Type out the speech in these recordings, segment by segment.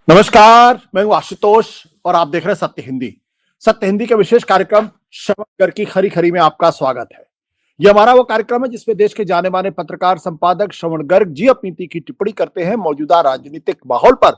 नमस्कार, मैं हूं आशुतोष और आप देख रहे हैं सत्य हिंदी। सत्य हिंदी के विशेष कार्यक्रम श्रवण कर की खरी खरी में आपका स्वागत है। यह हमारा वो कार्यक्रम है जिसमें देश के जाने माने पत्रकार संपादक श्रवण गर्ग जी अपनी तीखी टिप्पणी करते हैं मौजूदा राजनीतिक माहौल पर,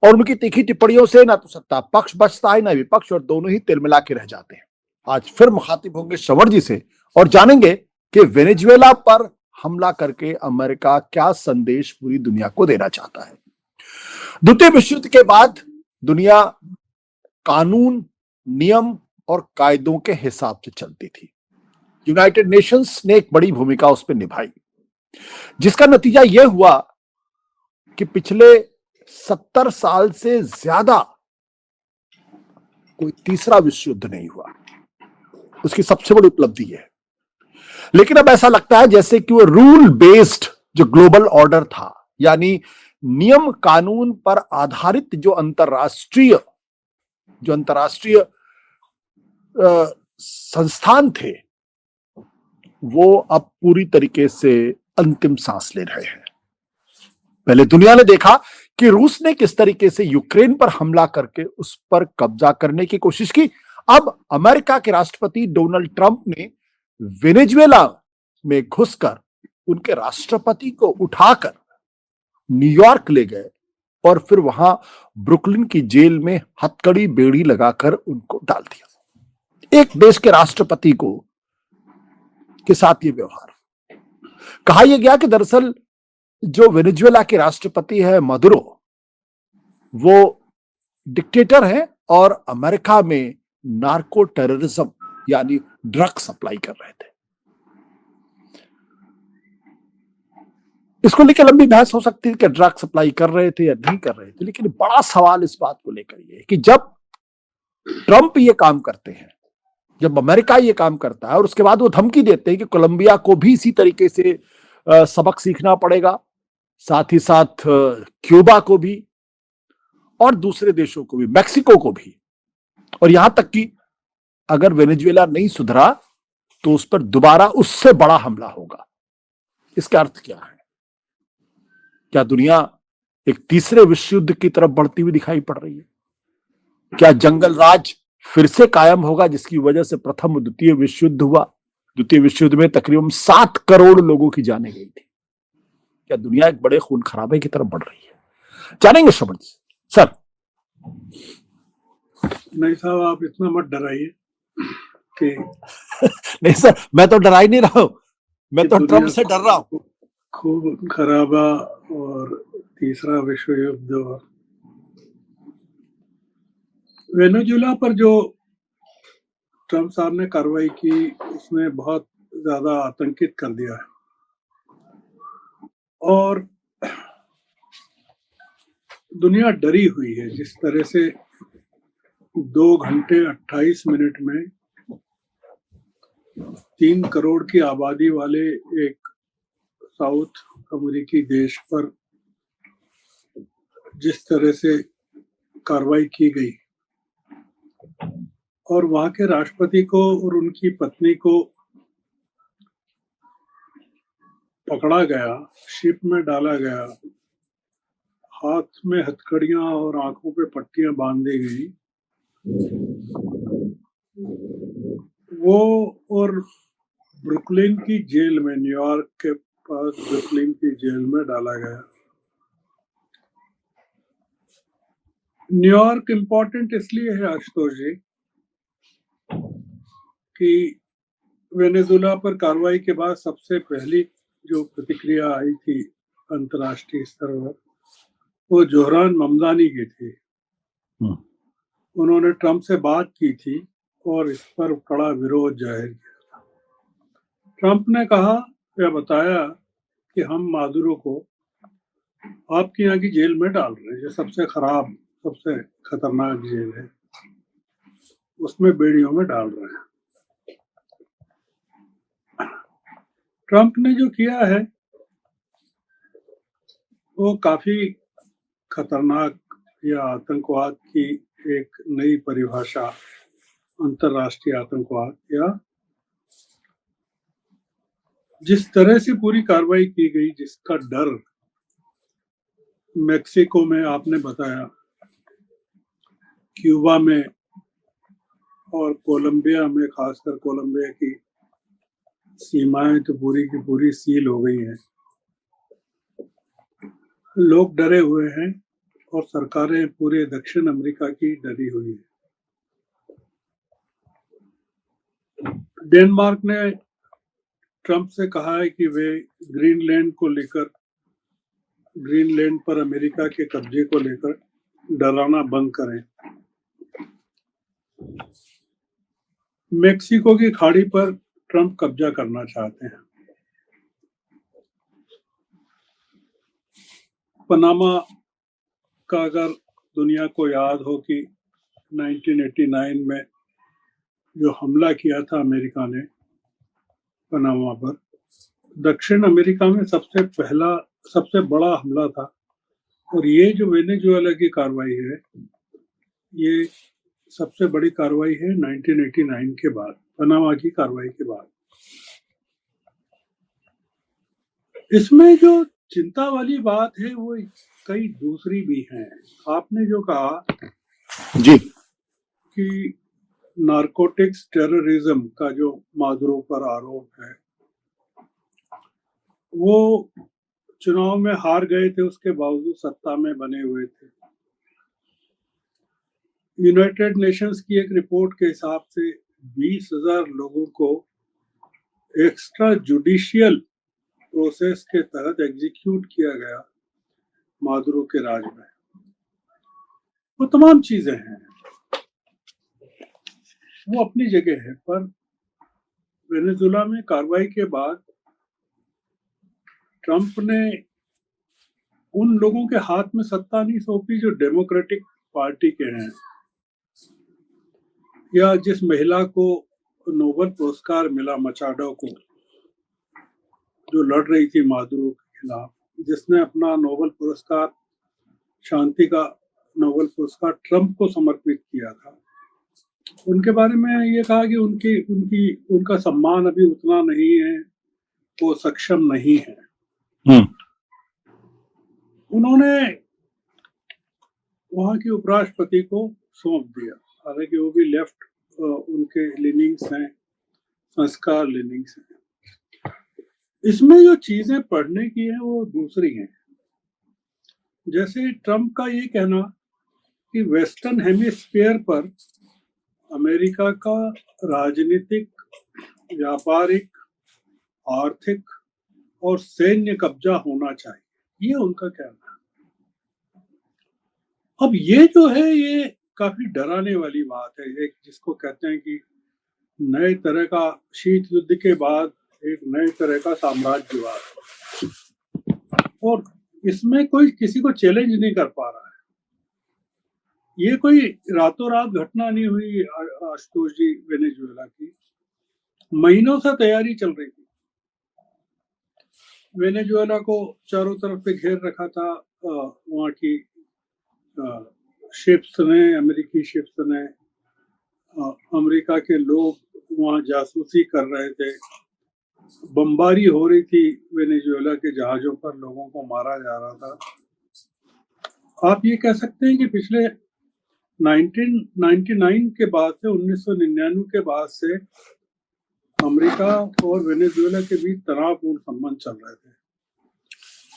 और उनकी तीखी टिप्पणियों से न तो सत्ता पक्ष बचता है न विपक्ष, और दोनों ही तिलमिला के रह जाते हैं। आज फिर मुखातिब होंगे श्रवण जी से और जानेंगे कि वेनेजुएला पर हमला करके अमेरिका क्या संदेश पूरी दुनिया को देना चाहता है। द्वितीय विश्व युद्ध के बाद दुनिया कानून, नियम और कायदों के हिसाब से चलती थी। यूनाइटेड नेशंस ने एक बड़ी भूमिका उस पर निभाई, जिसका नतीजा यह हुआ कि पिछले 70 साल से ज्यादा कोई तीसरा विश्व युद्ध नहीं हुआ। उसकी सबसे बड़ी उपलब्धि है। लेकिन अब ऐसा लगता है जैसे कि वो रूल बेस्ड जो ग्लोबल ऑर्डर था, यानी नियम कानून पर आधारित जो अंतरराष्ट्रीय संस्थान थे, वो अब पूरी तरीके से अंतिम सांस ले रहे हैं। पहले दुनिया ने देखा कि रूस ने किस तरीके से यूक्रेन पर हमला करके उस पर कब्जा करने की कोशिश की। अब अमेरिका के राष्ट्रपति डोनाल्ड ट्रंप ने वेनेजुएला में घुसकर उनके राष्ट्रपति को उठाकर न्यूयॉर्क ले गए और फिर वहां ब्रुकलिन की जेल में हथकड़ी बेड़ी लगाकर उनको डाल दिया। एक देश के राष्ट्रपति को के साथ ये व्यवहार। कहा यह गया कि दरअसल जो वेनेजुएला के राष्ट्रपति है मदुरो, वो डिक्टेटर है और अमेरिका में नार्को टेररिज्म यानी ड्रग सप्लाई कर रहे थे। इसको लेकर लंबी बहस हो सकती है कि ड्रग सप्लाई कर रहे थे या नहीं कर रहे थे, लेकिन बड़ा सवाल इस बात को लेकर ये है कि जब ट्रंप ये काम करते हैं, जब अमेरिका ये काम करता है और उसके बाद वो धमकी देते हैं कि कोलंबिया को भी इसी तरीके से सबक सीखना पड़ेगा, साथ ही साथ क्यूबा को भी और दूसरे देशों को भी, मैक्सिको को भी, और यहां तक कि अगर वेनेजुएला नहीं सुधरा तो उस पर दोबारा उससे बड़ा हमला होगा। इसका अर्थ क्या है? क्या दुनिया एक तीसरे विश्व युद्ध की तरफ बढ़ती हुई दिखाई पड़ रही है? क्या जंगल राज फिर से कायम होगा, जिसकी वजह से प्रथम और द्वितीय विश्व युद्ध हुआ? द्वितीय विश्व युद्ध में तकरीबन 7 करोड़ लोगों की जानें गई थी। क्या दुनिया एक बड़े खून खराबे की तरफ बढ़ रही है? जानेंगे श्रवण जी। सर। नहीं साहब, आप इतना मत डराइए कि नहीं सर, मैं तो डरा ही नहीं रहा हूं, मैं तो ट्रंप से डर रहा हूं। खून खराबा और तीसरा विश्व युद्ध और वेनेजुएला पर जो ट्रंप साहब ने कार्रवाई की, उसने बहुत ज्यादा आतंकित कर दिया है। और दुनिया डरी हुई है जिस तरह से 2 घंटे 28 मिनट में 3 करोड़ की आबादी वाले एक साउथ अमेरिकी देश पर जिस तरह से कार्रवाई की गई और वहां के राष्ट्रपति को और उनकी पत्नी को पकड़ा गया, शिप में डाला गया, हाथ में हथकड़ियां और आंखों पे पट्टियां बांध दी गई, वो और ब्रुकलिन की जेल में, न्यूयॉर्क के पास ब्रुकलिन की जेल में डाला गया। न्यूयॉर्क इंपॉर्टेंट इसलिए है आशुतोष जी कि वेनेजुएला पर कार्रवाई के बाद सबसे पहली जो प्रतिक्रिया आई थी अंतर्राष्ट्रीय स्तर पर, वो जोहरान ममदानी की थी। उन्होंने ट्रंप से बात की थी और इस पर कड़ा विरोध जाहिर किया था। ट्रंप ने कहा या बताया कि हम मादुरो को आपके यहाँ की जेल में डाल रहे हैं, जो सबसे खराब, सबसे खतरनाक जेल है, उसमें बेड़ियों में डाल रहे हैं। ट्रंप ने जो किया है वो काफी खतरनाक या आतंकवाद की एक नई परिभाषा, अंतर्राष्ट्रीय आतंकवाद, या जिस तरह से पूरी कार्रवाई की गई, जिसका डर मैक्सिको में आपने बताया क्यूबा में और कोलंबिया में, खासकर कोलंबिया की सीमाएं तो पूरी की पूरी सील हो गई हैं। लोग डरे हुए हैं और सरकारें पूरे दक्षिण अमेरिका की डरी हुई है। डेनमार्क ने ट्रंप से कहा है कि वे ग्रीनलैंड पर अमेरिका के कब्जे को लेकर डराना बंद करें। मेक्सिको की खाड़ी पर ट्रंप कब्जा करना चाहते हैं। पनामा का अगर दुनिया को याद हो कि 1989 में जो हमला किया था अमेरिका ने पनामा पर, दक्षिण अमेरिका में सबसे बड़ा हमला था। और ये जो वेनेजुएला की कार्रवाई है, ये सबसे बड़ी कार्रवाई है 1989 के बाद, पनामा की कार्रवाई के बाद। इसमें जो चिंता वाली बात है वो कई दूसरी भी हैं। आपने जो कहा जी कि नारकोटिक्स टेररिज्म का जो मादुरो पर आरोप है, वो चुनाव में हार गए थे, उसके बावजूद सत्ता में बने हुए थे। यूनाइटेड नेशंस की एक रिपोर्ट के हिसाब से 20,000 लोगों को एक्स्ट्रा जुडिशियल प्रोसेस के तहत एग्जीक्यूट किया गया मादुरो के राज में। वो तमाम चीजें हैं, वो अपनी जगह है, पर वेनेजुएला में कार्रवाई के बाद ट्रंप ने उन लोगों के हाथ में सत्ता नहीं सौंपी जो डेमोक्रेटिक पार्टी के हैं, या जिस महिला को नोबेल पुरस्कार मिला, मचाडो को, जो लड़ रही थी मादुरो के खिलाफ, जिसने अपना नोबेल पुरस्कार, शांति का नोबेल पुरस्कार ट्रंप को समर्पित किया था। उनके बारे में ये कहा कि उनका सम्मान अभी उतना नहीं है, वो सक्षम नहीं है। उन्होंने वहां की उपराष्ट्रपति को सौंप दिया, हालांकि वो भी लेफ्ट उनके लीनिंग्स हैं, संस्कार लीनिंग्स हैं। इसमें जो चीजें पढ़ने की है वो दूसरी हैं। जैसे ट्रंप का ये कहना कि वेस्टर्न हेमिस्फीयर पर अमेरिका का राजनीतिक, व्यापारिक, आर्थिक और सैन्य कब्जा होना चाहिए, ये उनका कहना है। अब ये जो है, ये काफी डराने वाली बात है। एक जिसको कहते हैं कि नए तरह का शीत युद्ध के बाद एक नए तरह का साम्राज्यवाद, और इसमें कोई किसी को चैलेंज नहीं कर पा रहा है। ये कोई रातों रात घटना नहीं हुई आशुतोष जी। वेनेजुएला की महीनों से तैयारी चल रही थी। वेनेजुएला को चारों तरफ से घेर रखा था वहाँ की शिप्स ने, अमेरिकी शिप्स ने। अमेरिका के लोग वहाँ जासूसी कर रहे थे, बमबारी हो रही थी वेनेजुएला के जहाजों पर, लोगों को मारा जा रहा था। आप ये कह सकते हैं कि पिछले 1999 के बाद से, 1999 के बाद से अमेरिका और वेनेजुएला के बीच तनावपूर्ण संबंध चल रहे थे।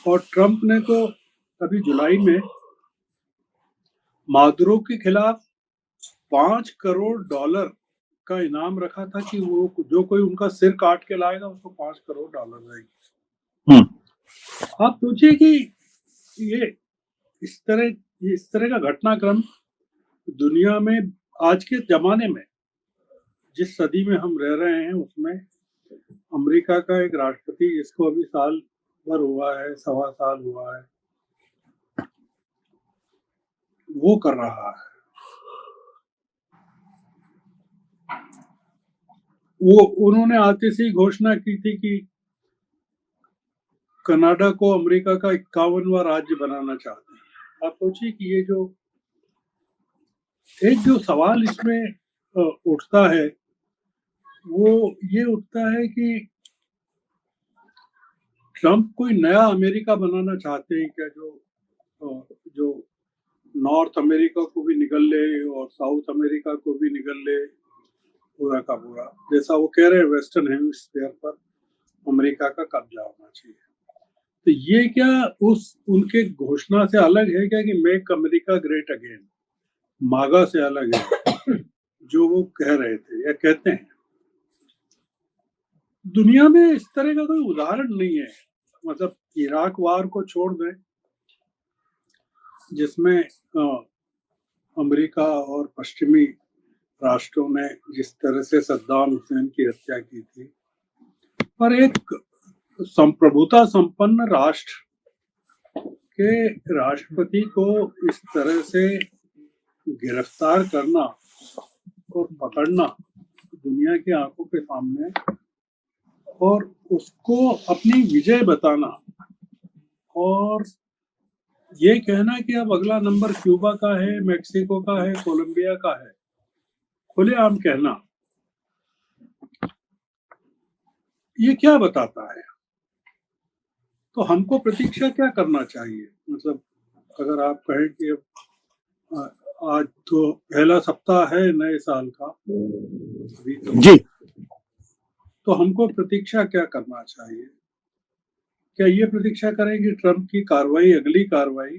और ट्रंप ने तो अभी जुलाई में मादुरो के खिलाफ $5 करोड़ का इनाम रखा था कि वो जो कोई उनका सिर काट के लाएगा उसको $5 करोड़ देंगे। आप सोचिए कि ये इस तरह का घटनाक्रम दुनिया में आज के जमाने में, जिस सदी में हम रह रहे हैं, उसमें अमेरिका का एक राष्ट्रपति, जिसको अभी साल भर हुआ है, 1.25 साल हुआ है, वो कर रहा है। उन्होंने आते से ही घोषणा की थी कि कनाडा को अमेरिका का 51वां राज्य बनाना चाहते हैं। आप सोचिए कि ये जो सवाल इसमें उठता है, वो ये उठता है कि ट्रंप कोई नया अमेरिका बनाना चाहते हैं क्या, जो नॉर्थ अमेरिका को भी निगल ले और साउथ अमेरिका को भी निगल ले, पूरा का पूरा, जैसा वो कह रहे हैं वेस्टर्न हेमिस्फीयर पर अमेरिका का कब्जा होना चाहिए। तो ये क्या उस उनके घोषणा से अलग है क्या कि मेक अमेरिका ग्रेट अगेन, मागा से अलग है जो वो कह रहे थे या कहते हैं? दुनिया में इस तरह का कोई उदाहरण नहीं है, मतलब इराक वार को छोड़ दें जिसमें अमेरिका और पश्चिमी राष्ट्रों ने जिस तरह से सद्दाम हुसैन की हत्या की थी, पर एक संप्रभुता संपन्न राष्ट्र के राष्ट्रपति को इस तरह से गिरफ्तार करना और पकड़ना दुनिया की आंखों के सामने और उसको अपनी विजय बताना और ये कहना कि अब अगला नंबर क्यूबा का है, मेक्सिको का है, कोलंबिया का है, खुलेआम कहना, ये क्या बताता है? तो हमको प्रतीक्षा क्या करना चाहिए? मतलब अगर आप कहें कि अब आज तो पहला सप्ताह है नए साल का, अभी तो जी तो हमको प्रतीक्षा क्या करना चाहिए? क्या ये प्रतीक्षा करें कि ट्रंप की कार्रवाई, अगली कार्रवाई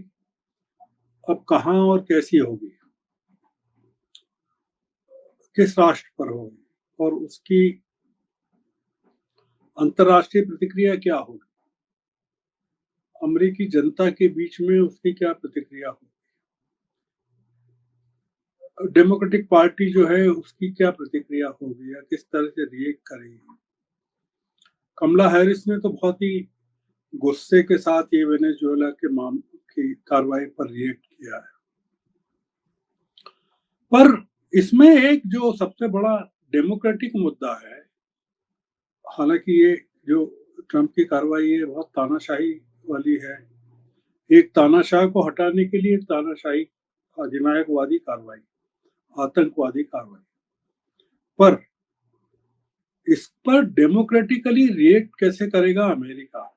अब कहाँ और कैसी होगी, किस राष्ट्र पर होगी और उसकी अंतर्राष्ट्रीय प्रतिक्रिया क्या होगी, अमेरिकी जनता के बीच में उसकी क्या प्रतिक्रिया होगी, डेमोक्रेटिक पार्टी जो है उसकी क्या प्रतिक्रिया होगी या किस तरह से रिएक्ट करेगी? कमला हैरिस ने तो बहुत ही गुस्से के साथ ये वेनेजुएला के मामले की कार्रवाई पर रिएक्ट किया है, पर इसमें एक जो सबसे बड़ा डेमोक्रेटिक मुद्दा है, हालांकि ये जो ट्रंप की कार्रवाई है बहुत तानाशाही वाली है, एक तानाशाह को हटाने के लिए तानाशाही अधिनायकवादी कार्रवाई, आतंकवादी कार्रवाई, पर इस पर डेमोक्रेटिकली रिएक्ट कैसे करेगा अमेरिका,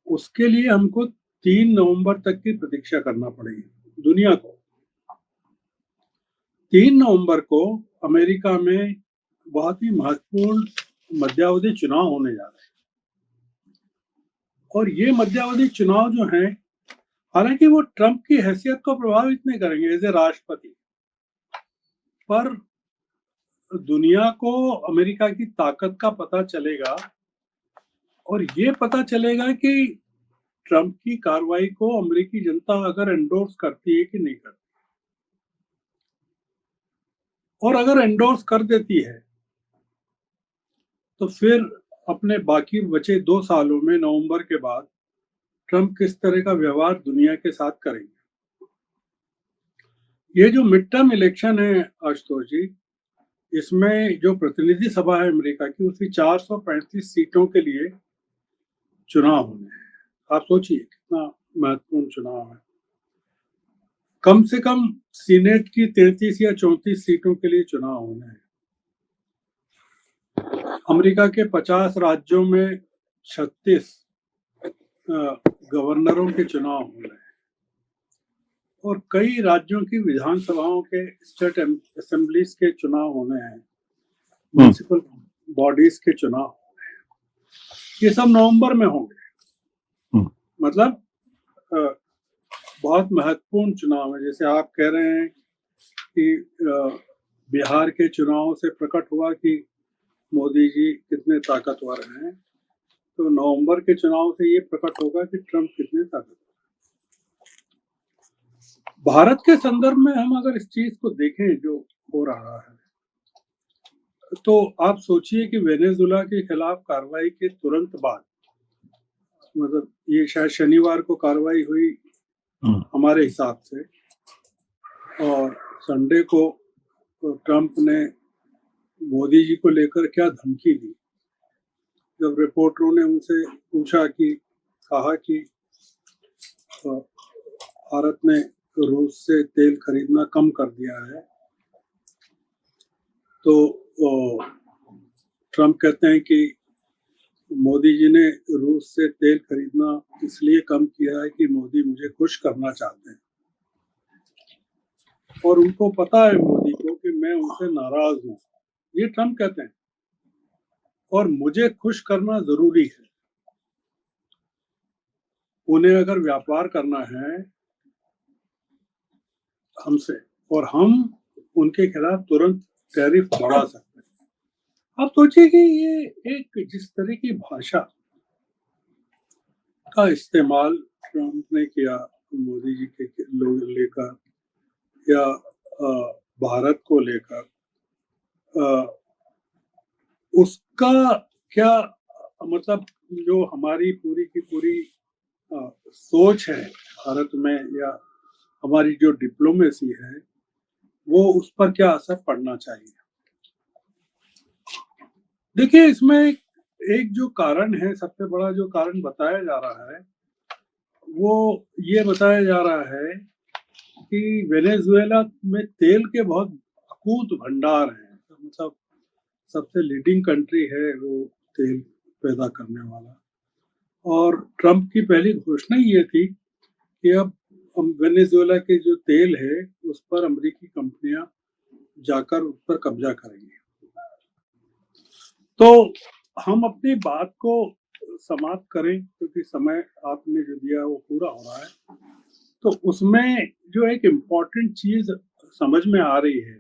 उसके लिए हमको 3 नवंबर तक की प्रतीक्षा करना पड़ेगी दुनिया को। 3 नवंबर को अमेरिका में बहुत ही महत्वपूर्ण मध्यावधि चुनाव होने जा रहे हैं और ये मध्यावधि चुनाव जो हैं, हालांकि वो ट्रंप की हैसियत को प्रभावित नहीं करेंगे एज ए राष्ट्रपति, पर दुनिया को अमेरिका की ताकत का पता चलेगा और ये पता चलेगा कि ट्रंप की कार्रवाई को अमेरिकी जनता अगर एंडोर्स करती है कि नहीं करती, और अगर एंडोर्स कर देती है तो फिर अपने बाकी बचे 2 सालों में नवंबर के बाद ट्रंप किस तरह का व्यवहार दुनिया के साथ करेंगे। ये जो मिड टर्म इलेक्शन है आशुतोष जी, इसमें जो प्रतिनिधि सभा है अमेरिका की, उसकी 435 सीटों के लिए चुनाव होने हैं। आप सोचिए कितना महत्वपूर्ण चुनाव है। कम से कम सीनेट की 33 या 34 सीटों के लिए चुनाव होने हैं। अमेरिका के 50 राज्यों में 36 गवर्नरों के चुनाव होने हैं और कई राज्यों की विधानसभाओं के, स्टेट असेंबलीज के चुनाव होने हैं, म्युनिसिपल बॉडीज के चुनाव होने हैं। ये सब नवंबर में होंगे। मतलब बहुत महत्वपूर्ण चुनाव है। जैसे आप कह रहे हैं कि बिहार के चुनाव से प्रकट हुआ कि मोदी जी कितने ताकतवर हैं, तो नवंबर के चुनाव से ये प्रकट होगा कि ट्रंप कितने ताकतवर। भारत के संदर्भ में हम अगर इस चीज को देखें जो हो रहा है, तो आप सोचिए कि वेनेजुएला के खिलाफ कार्रवाई के तुरंत बाद, मतलब ये शायद शनिवार को कार्रवाई हुई हमारे हिसाब से, और संडे को ट्रंप ने मोदी जी को लेकर क्या धमकी दी। जब रिपोर्टरों ने उनसे पूछा कि कहा कि भारत ने रूस से तेल खरीदना कम कर दिया है, तो ट्रंप कहते हैं कि मोदी जी ने रूस से तेल खरीदना इसलिए कम किया है कि मोदी मुझे खुश करना चाहते हैं। और उनको पता है मोदी को कि मैं उनसे नाराज हूँ, ये ट्रम्प कहते हैं, और मुझे खुश करना जरूरी है। उन्हें अगर व्यापार करना है हमसे, और हम उनके खिलाफ तुरंत टैरिफ बढ़ा सकते हैं। आप सोचिए कि ये एक जिस तरह की भाषा का इस्तेमाल ट्रम्प ने किया मोदी जी के लोग लेकर, या भारत को लेकर, उसका क्या मतलब, जो हमारी पूरी की पूरी सोच है भारत में, या हमारी जो डिप्लोमेसी है, वो उस पर क्या असर पड़ना चाहिए। देखिए, इसमें एक जो कारण है, सबसे बड़ा जो कारण बताया जा रहा है, वो ये बताया जा रहा है कि वेनेजुएला में तेल के बहुत अकूत भंडार हैं। मतलब सबसे लीडिंग कंट्री है वो तेल पैदा करने वाला। और ट्रम्प की पहली घोषणा ये थी कि अब वेनेजुएला के जो तेल है उस पर अमेरिकी कंपनियां जाकर उस पर कब्जा करेंगी। तो हम अपनी बात को समाप्त करें, क्योंकि समय आपने जो दिया वो पूरा हो रहा है। तो उसमें जो एक इम्पॉर्टेंट चीज समझ में आ रही है,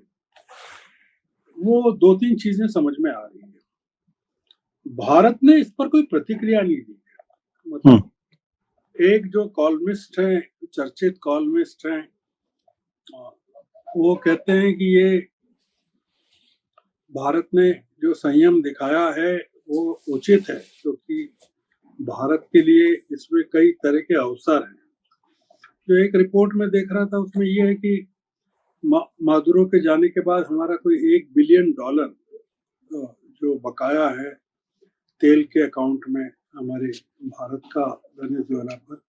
वो 2-3 चीजें समझ में आ रही है। भारत ने इस पर कोई प्रतिक्रिया नहीं दी। मतलब एक जो कॉलमिस्ट हैं, चर्चित कॉलमिस्ट हैं, वो कहते हैं कि ये भारत ने जो संयम दिखाया है वो उचित है, क्योंकि भारत के लिए इसमें कई तरह के अवसर हैं। जो एक रिपोर्ट में देख रहा था, उसमें ये है कि मादुरो के जाने के बाद हमारा कोई $1 बिलियन जो बकाया है तेल के अकाउंट में हमारे भारत का वेनेजुएला पर,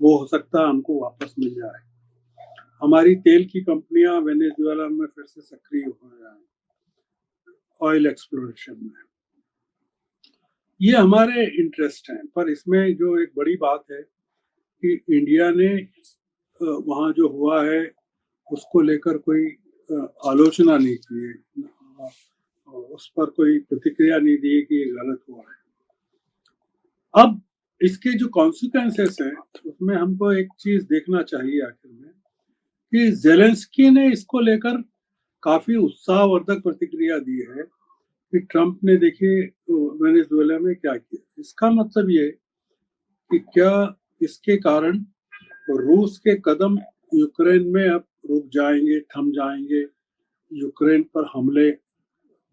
वो हो सकता है हमको वापस मिल जाए। हमारी तेल की कंपनियां वेनेजुएला में फिर से सक्रिय हो जाए ऑयल एक्सप्लोरेशन में। ये हमारे इंटरेस्ट हैं। पर इसमें जो एक बड़ी बात है कि इंडिया ने वहाँ जो हुआ है उसको लेकर कोई आलोचना नहीं की है, उस पर कोई प्रतिक्रिया नहीं दी है कि ये गलत हुआ है। अब इसके जो कॉन्सिक्वेंसेस हैं उसमें हमको एक चीज देखना चाहिए आखिर में, कि जेलेंस्की ने इसको लेकर काफी उत्साहवर्धक प्रतिक्रिया दी है कि ट्रम्प ने देखिए वेनेजुएला में क्या किया। इसका मतलब ये कि क्या इसके कारण रूस के कदम यूक्रेन में अब रुक जाएंगे, थम जाएंगे, यूक्रेन पर हमले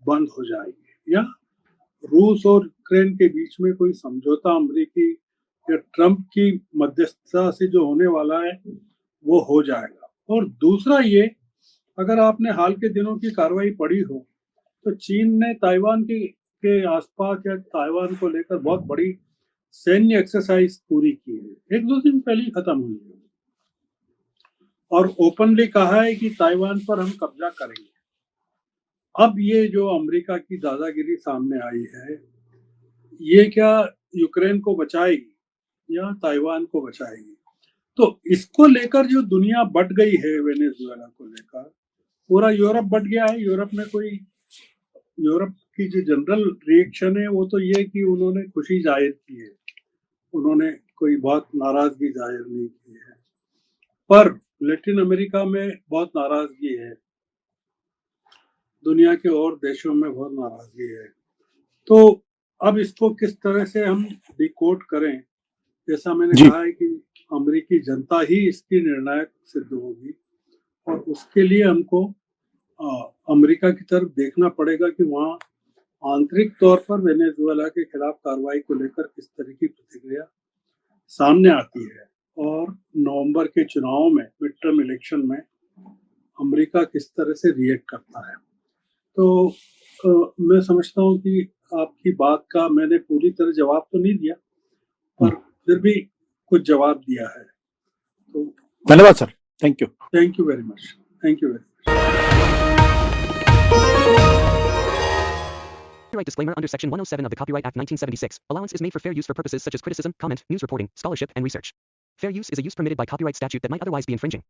बंद हो जाएंगे, या रूस और यूक्रेन के बीच में कोई समझौता अमेरिकी या ट्रम्प की मध्यस्थता से जो होने वाला है वो हो जाएगा। और दूसरा ये, अगर आपने हाल के दिनों की कार्रवाई पढ़ी हो, तो चीन ने ताइवान के आसपास या ताइवान को लेकर बहुत बड़ी सैन्य एक्सरसाइज पूरी की है, 1-2 दिन पहले ही खत्म हुई है, और ओपनली कहा है कि ताइवान पर हम कब्जा करेंगे। अब ये जो अमेरिका की दादागिरी सामने आई है, ये क्या यूक्रेन को बचाएगी या ताइवान को बचाएगी? तो इसको लेकर जो दुनिया बट गई है, वेनेजुएला को लेकर पूरा यूरोप बट गया है। यूरोप की जो जनरल रिएक्शन है वो तो ये कि उन्होंने खुशी जाहिर की है, उन्होंने कोई बहुत नाराजगी जाहिर नहीं की है। पर लैटिन अमेरिका में बहुत नाराजगी है, दुनिया के और देशों में बहुत नाराजगी है। तो अब इसको किस तरह से हम डिकोड करें, जैसा मैंने कहा है कि अमेरिकी जनता ही इसकी निर्णायक सिद्ध होगी, और उसके लिए हमको अमेरिका की तरफ देखना पड़ेगा कि वहाँ आंतरिक तौर पर वेनेजुएला के खिलाफ कार्रवाई को लेकर किस तरह की प्रतिक्रिया सामने आती है, और नवंबर के चुनाव में, मिड टर्म इलेक्शन में अमेरिका किस तरह से रिएक्ट करता है। तो मैं समझता हूँ कि आपकी बात का मैंने पूरी तरह जवाब तो नहीं दिया, पर फिर भी कुछ जवाब दिया है। तो धन्यवाद sir, thank you. Thank you very much. Thank you very much. Copyright disclaimer under Section 107 of the Copyright Act 1976. Allowance is made for fair use for purposes such as criticism, comment, news reporting, scholarship, and research. Fair use is a use permitted by copyright statute that might otherwise be infringing.